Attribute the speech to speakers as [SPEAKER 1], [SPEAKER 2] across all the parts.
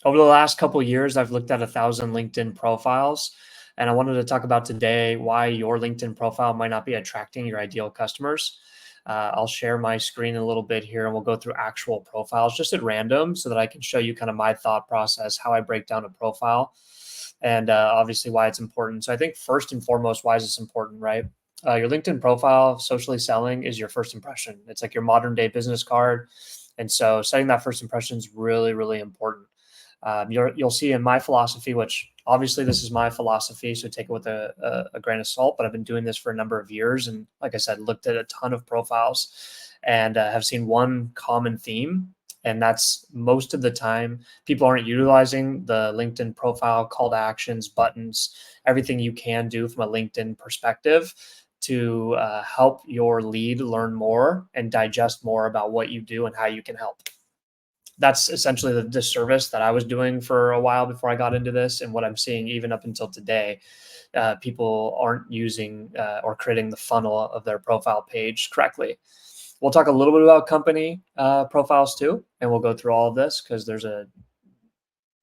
[SPEAKER 1] Over the last couple of years, I've looked at 1,000 LinkedIn profiles, and I wanted to talk about today why your LinkedIn profile might not be attracting your ideal customers. I'll share my screen a little bit here, and we'll go through actual profiles just at random so that I can show you kind of my thought process, how I break down a profile, and obviously why it's important. So I think first and foremost, why is this important, right? Your LinkedIn profile, socially selling, is your first impression. It's like your modern day business card. And so setting that first impression is really, really important. You'll see in my philosophy, which obviously this is my philosophy, so take it with a grain of salt, but I've been doing this for a number of years. And like I said, looked at a ton of profiles and have seen one common theme. And that's most of the time, people aren't utilizing the LinkedIn profile, call to actions, buttons, everything you can do from a LinkedIn perspective to help your lead learn more and digest more about what you do and how you can help. That's essentially the disservice that I was doing for a while before I got into this, and what I'm seeing even up until today. People aren't using or creating the funnel of their profile page correctly. We'll talk a little bit about company profiles too, and we'll go through all of this because there's a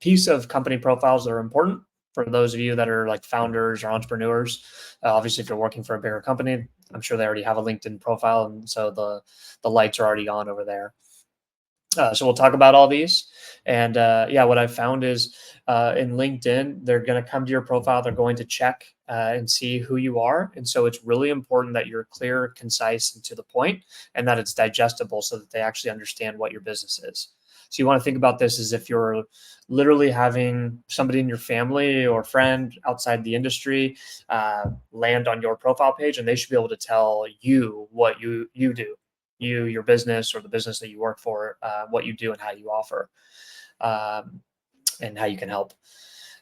[SPEAKER 1] piece of company profiles that are important for those of you that are like founders or entrepreneurs. Obviously, if you're working for a bigger company, I'm sure they already have a LinkedIn profile, and so the lights are already on over there. So we'll talk about all these. And yeah, what I've found is in LinkedIn, they're going to come to your profile. They're going to check and see who you are. And so it's really important that you're clear, concise, and to the point, and that it's digestible so that they actually understand what your business is. So you want to think about this as if you're literally having somebody in your family or friend outside the industry land on your profile page, and they should be able to tell you what you do, your business or the business that you work for, what you do and how you offer, and how you can help.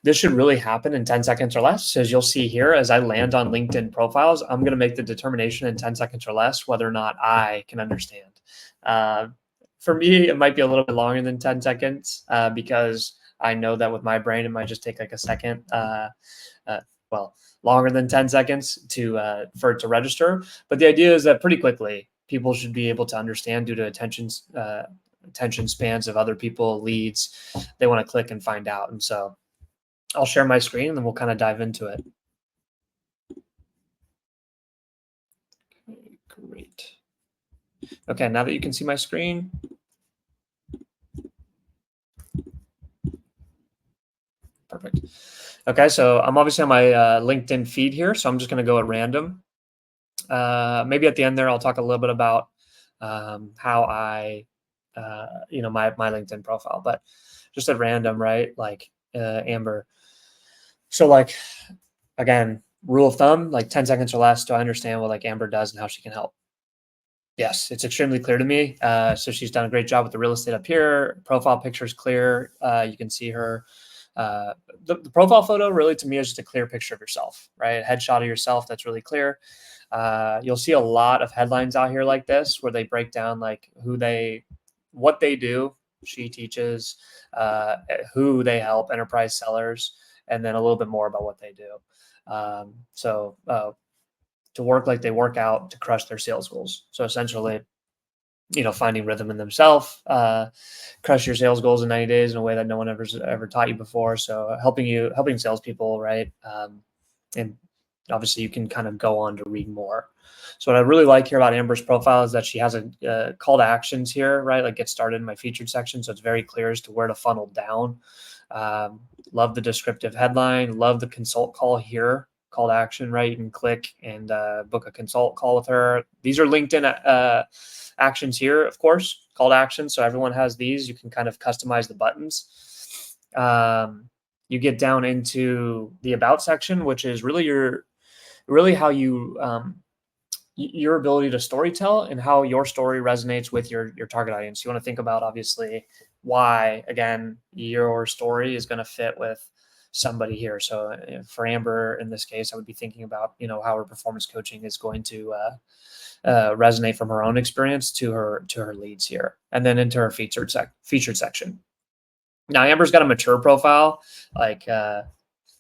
[SPEAKER 1] This should really happen in 10 seconds or less. As you'll see here, as I land on LinkedIn profiles, I'm going to make the determination in 10 seconds or less whether or not I can understand. For me, it might be a little bit longer than 10 seconds because I know that with my brain, it might just take like a second. Well, longer than 10 seconds for it to register. But the idea is that pretty quickly, people should be able to understand due to attention spans of other people, leads. They want to click and find out. And so I'll share my screen and then we'll kind of dive into it. Okay, great. Okay, now that you can see my screen. Perfect. Okay, so I'm obviously on my LinkedIn feed here, so I'm just going to go at random. Maybe at the end there, I'll talk a little bit about how I, my LinkedIn profile, but just at random, right? Like Amber. So like, again, rule of thumb, like 10 seconds or less, do I understand what like Amber does and how she can help? Yes, it's extremely clear to me. So she's done a great job with the real estate up here. Profile picture is clear. You can see her. The profile photo really to me is just a clear picture of yourself, right? A headshot of yourself that's really clear. You'll see a lot of headlines out here like this where they break down like what they do. She teaches, who they help, enterprise sellers, and then a little bit more about what they do. To work like they work out to crush their sales goals. So essentially, finding rhythm in themselves, crush your sales goals in 90 days in a way that no one ever taught you before. So helping salespeople, right? And obviously you can kind of go on to read more. So what I really like here about Amber's profile is that she has a call to actions here, right? Like get started in my featured section. So it's very clear as to where to funnel down. Love the descriptive headline, love the consult call here. Call to action, right? You can click and book a consult call with her. These are LinkedIn actions here, of course, call to action. So everyone has these. You can kind of customize the buttons. You get down into the about section, which is really how you your ability to storytell and how your story resonates with your target audience. You want to think about obviously why, again, your story is going to fit with somebody here. So for Amber, in this case, I would be thinking about, how her performance coaching is going to resonate from her own experience to her leads here, and then into her featured section. Now, Amber's got a mature profile, like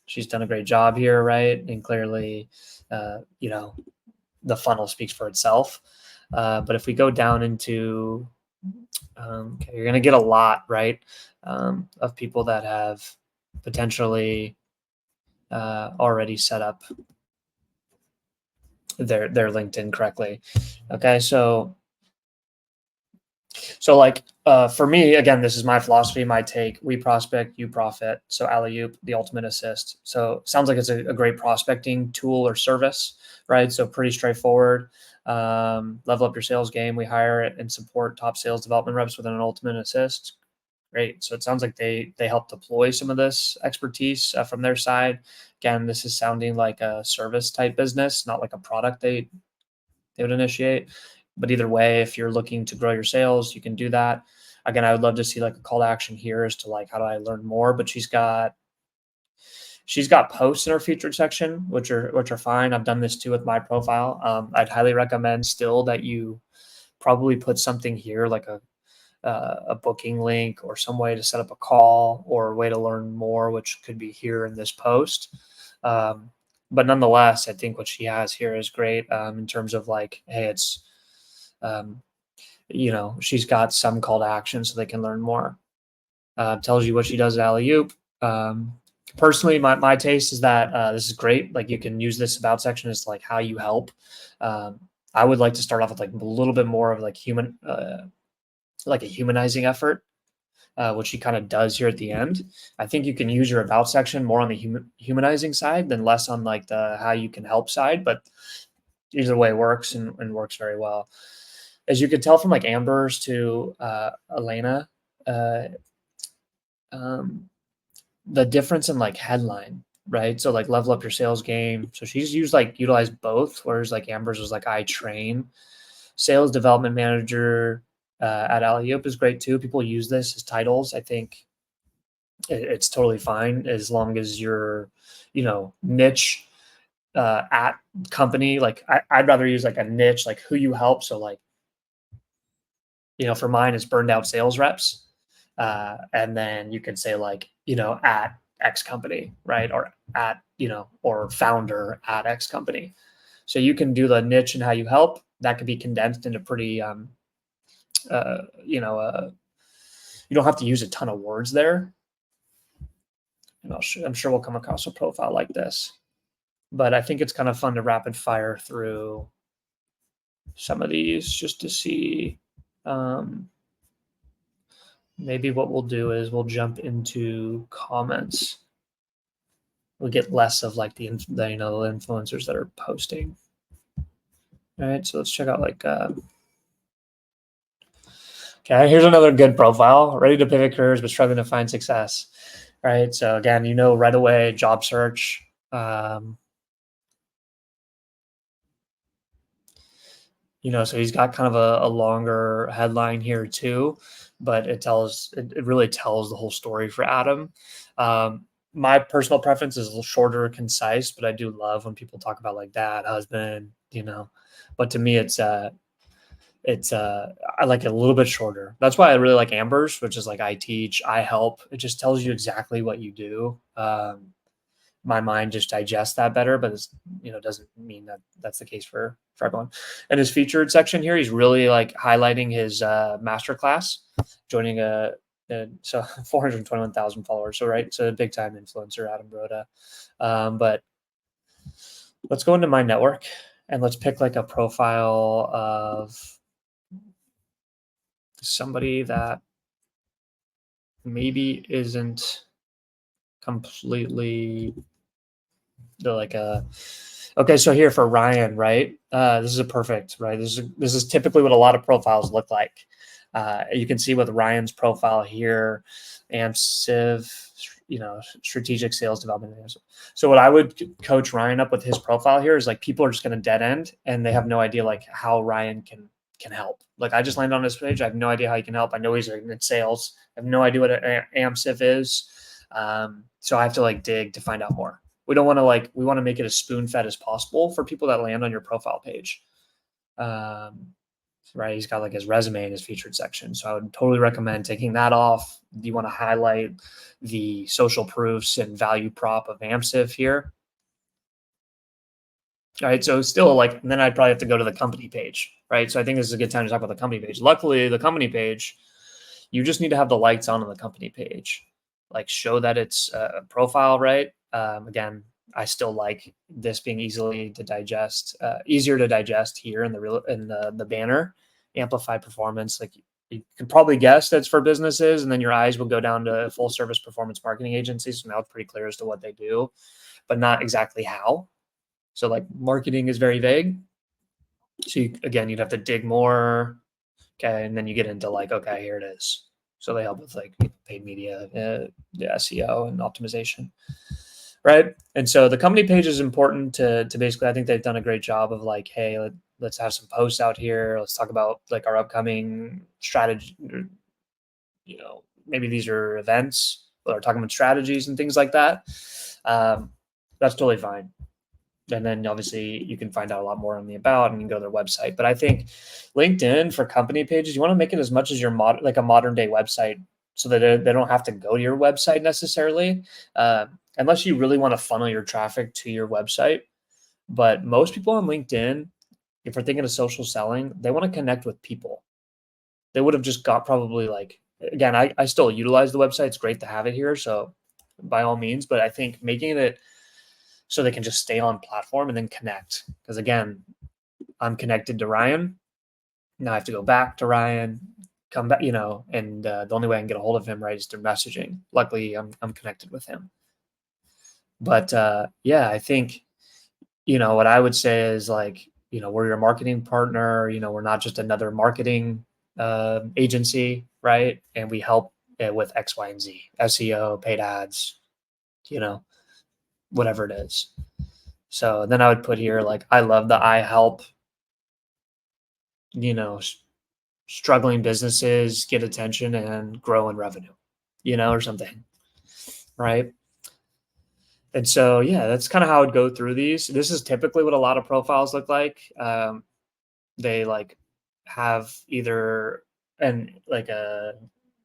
[SPEAKER 1] she's done a great job here, right? And clearly, the funnel speaks for itself. But if we go down into Okay, you're going to get a lot, right, of people that have potentially already set up their LinkedIn correctly. Okay, so like for me, again, this is my philosophy, my take. We prospect, you profit. So alley oop, the ultimate assist. So sounds like it's a great prospecting tool or service, right? So pretty straightforward. Level up your sales game. We hire it and support top sales development reps with an ultimate assist. Great. So it sounds like they help deploy some of this expertise from their side. Again, this is sounding like a service type business, not like a product they would initiate. But either way, if you're looking to grow your sales, you can do that. Again, I would love to see like a call to action here as to like how do I learn more. But she's got posts in her featured section, which are fine. I've done this too with my profile. I'd highly recommend still that you probably put something here like a booking link or some way to set up a call or a way to learn more, which could be here in this post. Um, but nonetheless, I think what she has here is great in terms of like, hey, it's, um, she's got some call to action so they can learn more. Tells you what she does at Alley Oop. Personally, my taste is that this is great. Like you can use this about section as like how you help. Um, I would like to start off with like a little bit more of like a humanizing effort, which he kind of does here at the end. I think you can use your about section more on the humanizing side than less on like the how you can help side, but either way works and works very well. As you could tell from like Amber's to Elena, uh, um, the difference in like headline, right? So like level up your sales game. So she's utilized both, whereas like Amber's was like I train. Sales development manager at Alley-oop is great too. People use this as titles. I think it's totally fine as long as you're, niche at company. Like I'd rather use like a niche, like who you help. So like, for mine, it's burned out sales reps. And then you can say like, at X company, right? Or at, or founder at X company. So you can do the niche and how you help. That could be condensed into pretty, uh, you know, uh, you don't have to use a ton of words there. And I'm sure we'll come across a profile like this. But I think it's kind of fun to rapid fire through some of these just to see. Um, Maybe what we'll do is we'll jump into comments. We'll get less of like the influencers that are posting. All right, so let's check out like. Okay, here's another good profile. Ready to pivot careers but struggling to find success. Right. So again, right away, job search. So he's got kind of a longer headline here too, but it really tells the whole story for Adam. My personal preference is a little shorter, concise, but I do love when people talk about like dad, husband. But to me, I like it a little bit shorter. That's why I really like Amber's, which is like I teach, I help. It just tells you exactly what you do. My mind just digests that better, but doesn't mean that that's the case for everyone. And his featured section here, he's really like highlighting his masterclass, joining so 421,000 followers. So right, so a big time influencer, Adam Broda. But let's go into my network and let's pick like a profile of somebody that maybe isn't completely like a okay. So here for Ryan, right? This is a perfect, right? This is typically what a lot of profiles look like. You can see with Ryan's profile here, AMSIV, strategic sales development. So what I would coach Ryan up with his profile here is like people are just going to dead end and they have no idea like how Ryan can help. Like I just landed on his page. I have no idea how he can help. I know he's in sales. I have no idea what an AMSIV is. So I have to like dig to find out more. We don't want to we want to make it as spoon fed as possible for people that land on your profile page. Right. He's got like his resume in his featured section. So I would totally recommend taking that off. You want to highlight the social proofs and value prop of AMSIV here. All right. So still and then I'd probably have to go to the company page, right? So I think this is a good time to talk about the company page. Luckily, the company page, you just need to have the lights on the company page, like show that it's a profile, right? Again, I still like this being easier to digest here in the banner, amplify performance. Like you can probably guess that's for businesses, and then your eyes will go down to full service performance marketing agencies. So now it's pretty clear as to what they do, but not exactly how. So like marketing is very vague. So again, you'd have to dig more. Okay. And then you get into like, okay, here it is. So they help with like paid media, the SEO and optimization. Right. And so the company page is important to basically, I think they've done a great job of like, hey, let's have some posts out here. Let's talk about like our upcoming strategy. Maybe these are events, but are talking about strategies and things like that. That's totally fine. And then obviously you can find out a lot more on the about and you can go to their website. But I think LinkedIn for company pages, you want to make it as much as your like a modern day website so that they don't have to go to your website necessarily, unless you really want to funnel your traffic to your website. But most people on LinkedIn, if we're thinking of social selling, they want to connect with people. They would have just got probably like, again, I still utilize the website. It's great to have it here. So by all means, but I think making it so they can just stay on platform and then connect. Because again, I'm connected to Ryan. Now I have to go back to Ryan, come back, and the only way I can get a hold of him, right, is through messaging. Luckily, I'm connected with him. But yeah, I think, what I would say is like, we're your marketing partner. We're not just another marketing agency, right? And we help with X, Y, and Z, SEO, paid ads, whatever it is. So then I would put here, like, I love that I help, struggling businesses get attention and grow in revenue, or something. Right. And so, yeah, that's kind of how I'd go through these. This is typically what a lot of profiles look like. They like have either like a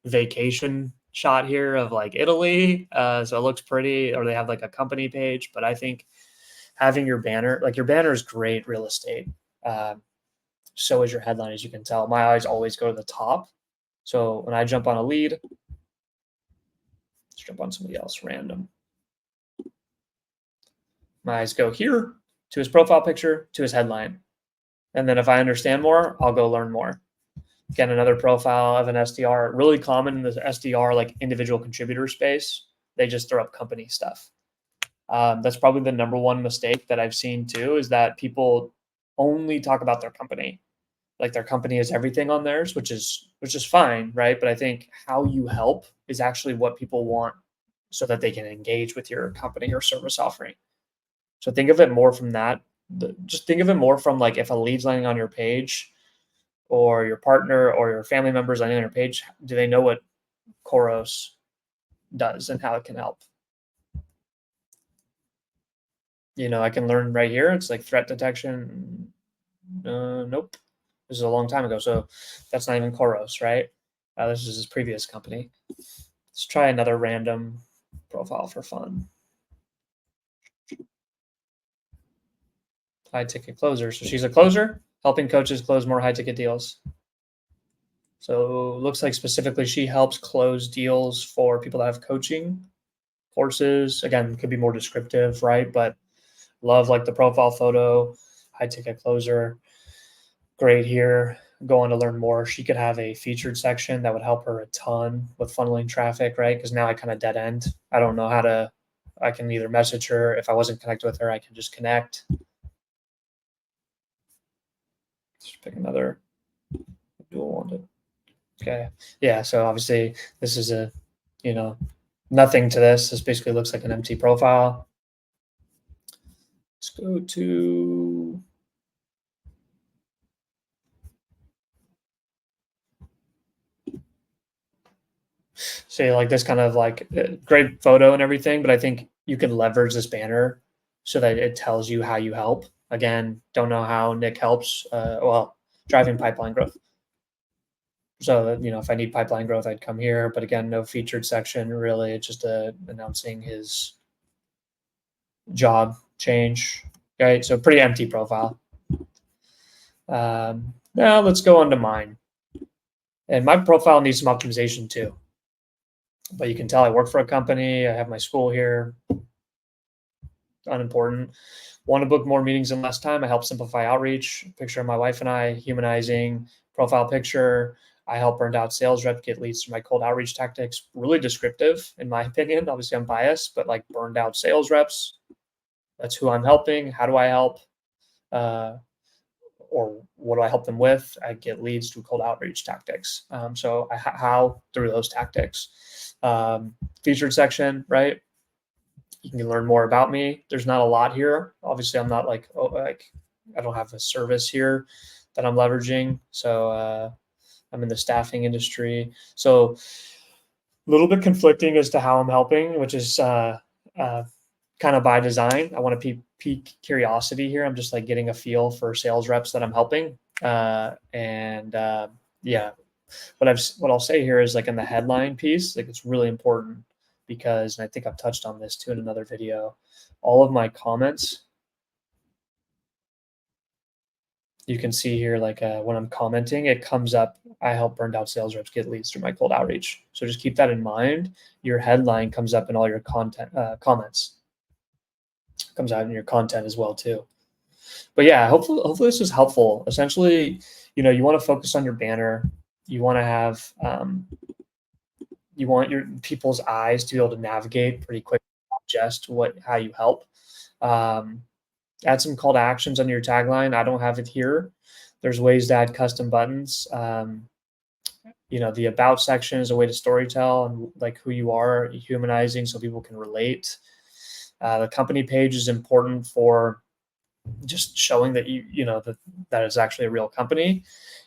[SPEAKER 1] vacation shot here of like Italy. So it looks pretty, or they have like a company page, but I think having your banner is great real estate. So is your headline, as you can tell. My eyes always go to the top. So when I jump on a lead, let's jump on somebody else random. My eyes go here to his profile picture, to his headline. And then if I understand more, I'll go learn more. Again, another profile of an SDR, really common in the SDR, like individual contributor space. They just throw up company stuff. That's probably the number one mistake that I've seen too, is that people only talk about their company. Like their company is everything on theirs, which is fine, right? But I think how you help is actually what people want so that they can engage with your company or service offering. So think of it more from that. Just think of it more from like if a lead's landing on your page or your partner or your family members landing on your page, do they know what Khoros does and how it can help? I can learn right here. It's like threat detection. Nope. This is a long time ago. So that's not even Khoros, right? This is his previous company. Let's try another random profile for fun. High ticket closer. So she's a closer, helping coaches close more high ticket deals. So looks like specifically she helps close deals for people that have coaching courses. Again, could be more descriptive, right? But love like the profile photo, high ticket closer. Great here. Going to learn more. She could have a featured section that would help her a ton with funneling traffic, right? Because now I kind of dead end. I don't know how to, I can either message her. If I wasn't connected with her, I can just connect. Let's pick another dual wanted. Okay. Yeah. So obviously this is nothing to this. This basically looks like an empty profile. Let's go to say like this kind of like great photo and everything, but I think you can leverage this banner so that it tells you how you help. Again, don't know how Nick helps. Driving pipeline growth. So that, if I need pipeline growth, I'd come here. But again, no featured section really. It's just announcing his job change. Right. So pretty empty profile. Now let's go on to mine. And my profile needs some optimization too. But you can tell I work for a company. I have my school here. Unimportant. Want to book more meetings in less time? I help simplify outreach. Picture of my wife and I, humanizing profile picture. I help burned out sales rep get leads through my cold outreach tactics. Really descriptive, in my opinion. Obviously, I'm biased, but like burned out sales reps, that's who I'm helping. How do I help? Uh, or what do I help them with? I get leads through cold outreach tactics. How through those tactics. Featured section, right? You can learn more about me. There's not a lot here. Obviously, I'm not like I don't have a service here that I'm leveraging. So I'm in the staffing industry. So a little bit conflicting as to how I'm helping, which is uh, kind of by design. I want to pique curiosity here. I'm just like getting a feel for sales reps that I'm helping. Yeah, what I'll say here is like in the headline piece, like it's really important because, and I think I've touched on this too in another video, all of my comments, you can see here, like when I'm commenting, it comes up, I help burned out sales reps get leads through my cold outreach. So just keep that in mind. Your headline comes up in all your content comments, comes out in your content as well too. But yeah, hopefully this is helpful. Essentially, you want to focus on your banner. You want to have you want your people's eyes to be able to navigate pretty quick, just how you help. Um, Add some call to actions on your tagline. I don't have it here. There's ways to add custom buttons. The about section is a way to storytell and like who you are, humanizing so people can relate. The company page is important for just showing that that is actually a real company.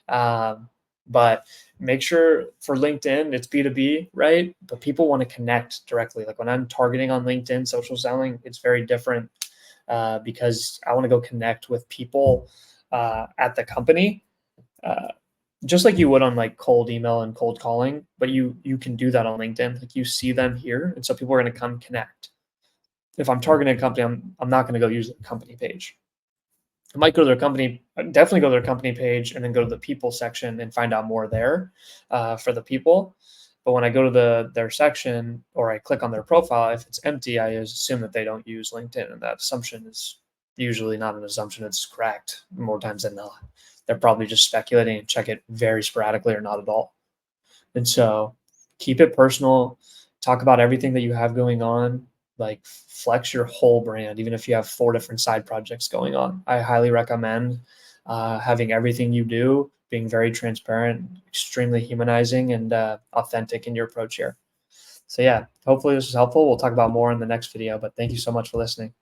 [SPEAKER 1] But make sure for LinkedIn, it's B2B, right? But people want to connect directly. Like when I'm targeting on LinkedIn, social selling, it's very different because I want to go connect with people at the company, just like you would on like cold email and cold calling. But you can do that on LinkedIn. Like you see them here, and so people are going to come connect. If I'm targeting a company, I'm not going to go use the company page. I might go to their company, definitely go to their company page, and then go to the people section and find out more there for the people. But when I go to their section or I click on their profile, if it's empty, I assume that they don't use LinkedIn, and that assumption is usually not an assumption; it's correct more times than not. They're probably just speculating and check it very sporadically or not at all. And so, keep it personal. Talk about everything that you have going on, like flex your whole brand, even if you have 4 different side projects going on. I highly recommend having everything you do being very transparent, extremely humanizing, and authentic in your approach here. So yeah, hopefully this is helpful. We'll talk about more in the next video, but thank you so much for listening.